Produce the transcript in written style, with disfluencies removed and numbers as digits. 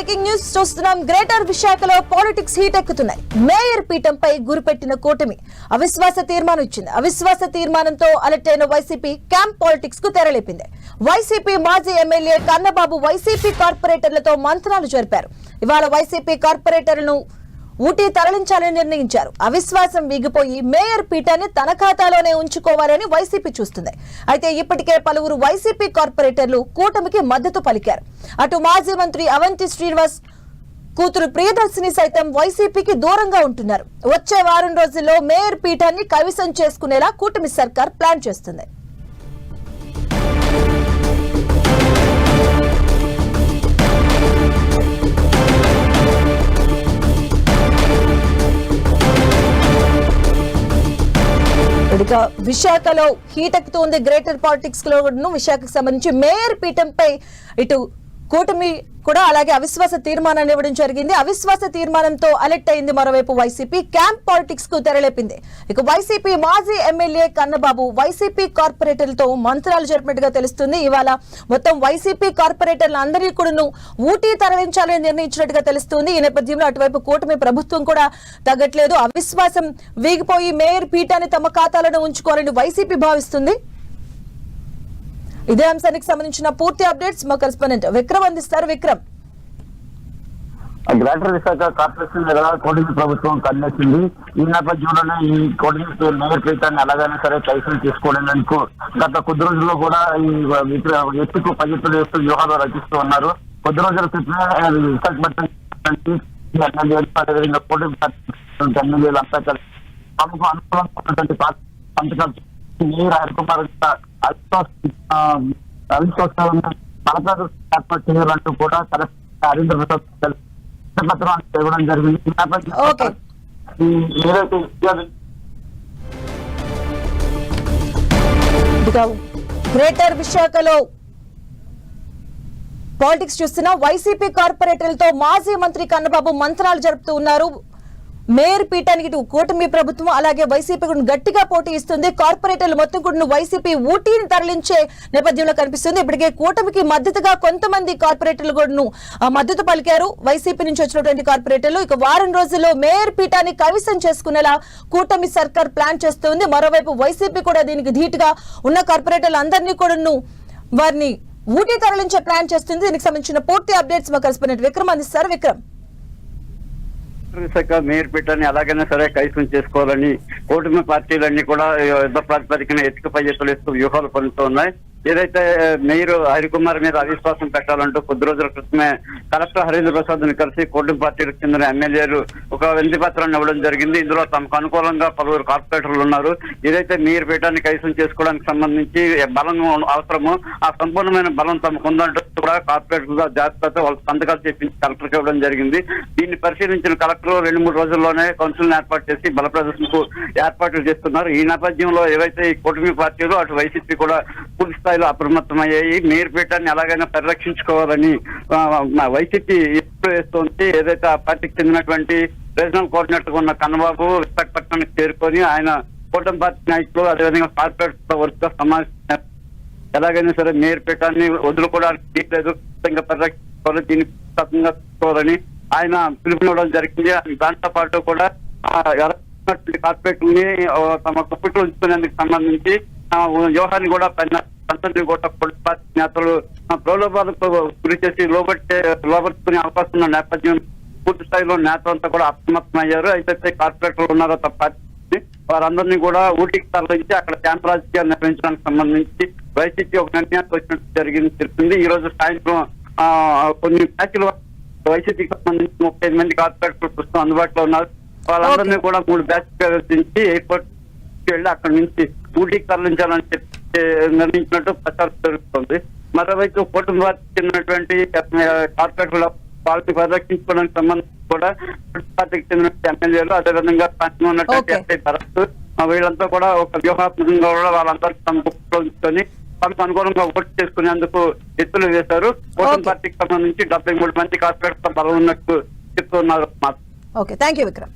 Breaking news చూస్తున్నాం. Greater విశాఖలో politics heat ఎక్కుతున్నాయి. Mayor పీఠంపై గురిపెట్టిన కూటమి అవిశ్వాస తీర్మానం ఇచ్చింది. అవిశ్వాస తీర్మానంతో అలర్ట్ అయిన వైసీపీ క్యాంప్ పాలిటిక్స్ కు తెరలేపింది. వైసీపీ మాజీ ఎమ్మెల్యే కన్నబాబు వైసీపీ కార్పొరేటర్లతో మంత్రాలు జరిపారు. ఇవాళ వైసీపీ కార్పొరేటర్లను ఊటీ తరలించాలని నిర్ణయించారు. అవిశ్వాసం వీగిపోయి మేయర్ పీఠాన్ని తన ఖాతాలోనే ఉంచుకోవాలని వైసీపీ చూస్తుంది. అయితే ఇప్పటికే పలువురు వైసీపీ కార్పొరేటర్లు కూటమికి మద్దతు పలికారు. అటు మాజీ మంత్రి అవంతి శ్రీనివాస్ కూతురు ప్రియదర్శిని సైతం వైసీపీకి దూరంగా ఉంటున్నారు. వచ్చే వారం రోజుల్లో మేయర్ పీఠాన్ని కైవసం చేసుకునేలా కూటమి సర్కార్ ప్లాన్ చేస్తుంది. విశాఖలో హీట్ ఎక్కుతుంది. గ్రేటర్ పాలిటిక్స్ లో విశాఖకు సంబంధించి మేయర్ పీఠంపై ఇటు కూటమి కూడా అలాగే అవిశ్వాస తీర్మానాన్ని ఇవ్వడం జరిగింది. అవిశ్వాస తీర్మానంతో అలర్ట్ అయింది. మరోవైపు వైసీపీ క్యాంప్ పాలిటిక్స్ కు తెరలేపింది. ఇక వైసీపీ మాజీ ఎమ్మెల్యే కన్నబాబు వైసీపీ కార్పొరేటర్లతో మంత్రాలు జరిపినట్టుగా తెలుస్తుంది. ఇవాళ మొత్తం వైసీపీ కార్పొరేటర్లు అందరినీ కూడా ఊటీ తరలించాలని నిర్ణయించినట్టుగా తెలుస్తుంది. ఈ నేపథ్యంలో అటువైపు కూటమి ప్రభుత్వం కూడా తగ్గట్లేదు. అవిశ్వాసం వీగిపోయి మేయర్ పీఠాన్ని తమ ఖాతాలను ఉంచుకోవాలని వైసీపీ భావిస్తుంది. ఇదే అంశానికి సంబంధించిన పూర్తి అప్డేట్స్ మా కరెస్పాండెంట్ విక్రమ్ అందిస్తారు. విక్రమ్, గ్రేటర్ విశాఖ కార్పొరేషన్ మీద కూటమి ప్రభుత్వం కన్నేసింది. ఈ నేపథ్యంలోనే ఈ కూటమి మేయర్ పీఠాన్ని ఎలాగైనా సరే కైసం తీసుకోవడానికి గత కొద్ది రోజుల్లో కూడా ఈ ఎత్తుకు పైఎత్తులు వేస్తూ వ్యూహాలు రచిస్తూ ఉన్నారు. కొద్ది రోజుల క్రితమే విశాఖపట్నం ఎమ్మెల్యేలు కూటమి ఎమ్మెల్యేలు అంతా కలిసి తమకు అనుకూలంగా సంతకాలు మేయర్ హరికుమార్ అవిశ్వాసాలను ఏర్పాటు చేయాలంటూ కూడా హరీంద్ర ప్రసాద్ పత్రం ఇవ్వడం జరిగింది. గ్రేటర్ విశాఖలో పాలిటిక్స్ చూస్తున్న వైసీపీ కార్పొరేటర్లతో మాజీ మంత్రి కన్నబాబు మంత్రాలు జరుపుతూ ఉన్నారు. మేయర్ పీఠానికి ఇటు కూటమి ప్రభుత్వం అలాగే వైసీపీ కూడా గట్టిగా పోటీ ఇస్తుంది. కార్పొరేటర్లు మొత్తం కూడా వైసీపీ ఊటీని తరలించే నేపథ్యంలో కనిపిస్తుంది. ఇప్పటికే కూటమికి మద్దతుగా కొంతమంది కార్పొరేటర్లు కూడా మద్దతు పలికారు. వైసీపీ నుంచి వచ్చినటువంటి కార్పొరేటర్లు ఇక వారం రోజుల్లో మేయర్ పీఠాన్ని కైవసం చేసుకునేలా కూటమి సర్కార్ ప్లాన్ చేస్తుంది. మరోవైపు వైసీపీ కూడా దీనికి ధీటుగా ఉన్న కార్పొరేటర్లు అందరినీ కూడా వారిని ఊటీ తరలించే ప్లాన్ చేస్తుంది. దీనికి సంబంధించిన పూర్తి అప్డేట్స్ మా కరెస్పాండెంట్ విక్రమ్ అందిస్తారు. విక్రమ్, విశాఖ మేయర్ పీఠాన్ని ఎలాగైనా సరే కైసం చేసుకోవాలని కూటమి పార్టీలన్నీ కూడా యుద్ధ ప్రాతిపదికన ఎత్తుకుపై ఎత్తులేస్తూ వ్యూహాలు పలుకుతూ ఉన్నాయి. ఏదైతే మేయర్ హరికుమార్ మీద అవిశ్వాసం పెట్టాలంటూ కొద్ది రోజుల క్రితమే కలెక్టర్ హరీంద్ర ప్రసాద్ ని కలిసి కూటమి పార్టీలకు చెందిన ఎమ్మెల్యేలు ఒక వినతి పత్రాన్ని ఇవ్వడం జరిగింది. ఇందులో తమకు అనుకూలంగా పలువురు కార్పొరేటర్లు ఉన్నారు. ఏదైతే మేయర్ పీఠాన్ని కైసం చేసుకోవడానికి సంబంధించి బలం అవసరమో ఆ సంపూర్ణమైన బలం తమకు ఉందంటూ కూడా కార్పొరేటర్ల జాగ్రత్తతో వాళ్ళ సంతకాలు చేపించి కలెక్టర్కి ఇవ్వడం జరిగింది. దీన్ని పరిశీలించిన కలెక్టర్ 2-3 రోజుల్లోనే కౌన్సిల్ ఏర్పాటు చేసి బల ప్రదర్శనకు ఏర్పాట్లు చేస్తున్నారు. ఈ నేపథ్యంలో ఏవైతే ఈ కూటమి పార్టీలు అటు వైసీపీ కూడా పూర్తి స్థాయిలో అప్రమత్తమయ్యాయి. మేయర్ పీఠాన్ని ఎలాగైనా పరిరక్షించుకోవాలని వైసీపీ ఎప్పుడు వేస్తుంది. ఏదైతే ఆ పార్టీకి చెందినటువంటి రీజనల్ కోఆర్డినేటర్ ఉన్న కన్నబాబు విశాఖపట్నానికి చేరుకొని ఆయన కూటమి పార్టీ నాయకులు అదేవిధంగా కార్పొరేటర్ వర్క్ సమావేశం ఎలాగైనా సరే మేయర్ పీఠాన్ని వదులుకోవడానికి లేదు, పరిరక్షించుకోవాలి, దీన్ని తీసుకోవాలని ఆయన పిలుపునివ్వడం జరిగింది. దాంతో పాటు కూడా కార్పొరేటర్ని తమ గుప్పిట్లో ఉంచుకునేందుకు సంబంధించి వ్యవహారాన్ని కూడా పార్టీ నేతలు ప్రలోభాలకు గురి చేసి లోబట్టుకునే అవకాశం ఉన్న నేపథ్యం పూర్తి స్థాయిలో నేతలంతా కూడా అప్రమత్తమయ్యారు. అయితే కార్పొరేటర్లు ఉన్నారో తప్ప వారందరినీ కూడా ఊటీకి తరలించి అక్కడ క్యాంప్ రాజకీయాలు నిర్వహించడానికి సంబంధించి వైసీపీ ఒక నిర్ణయానికి వచ్చినట్టు జరిగింది. ఈ రోజు సాయంత్రం కొన్ని బ్యాచ్లు వైసీపీకి సంబంధించి 35 మంది కార్పొరేటర్లు ప్రస్తుతం అందుబాటులో ఉన్నారు. వాళ్ళందరినీ కూడా 3 బ్యాచ్ ప్రవేశించి ఎయిర్పోర్ట్ వెళ్ళి అక్కడి నుంచి ఊటీకి తరలించాలని చెప్పి నిర్ణయించినట్టు ప్రచారం జరుగుతుంది. మరోవైపు కూటమి పార్టీకి చెందినటువంటి కార్పొరేటర్ల పార్టీ పరిరక్షించుకోవడానికి సంబంధించి కూడా పార్టీకి చెందిన ఎమ్మెల్యేలు అదేవిధంగా ఉన్నటువంటి భరత్ వీళ్ళంతా కూడా ఒక వ్యూహాత్మకంగా కూడా వాళ్ళందరికీ తమ గుప్పిలో ఉంచుకొని తమకు అనుకూలంగా ఓటు చేసుకునేందుకు ఎత్తులు వేశారు. కూటమి పార్టీకి సంబంధించి 73 మంది కార్పొరేటర్ల బలం ఉన్నట్టు చెప్తున్నారు. Okay, thank you Vikram.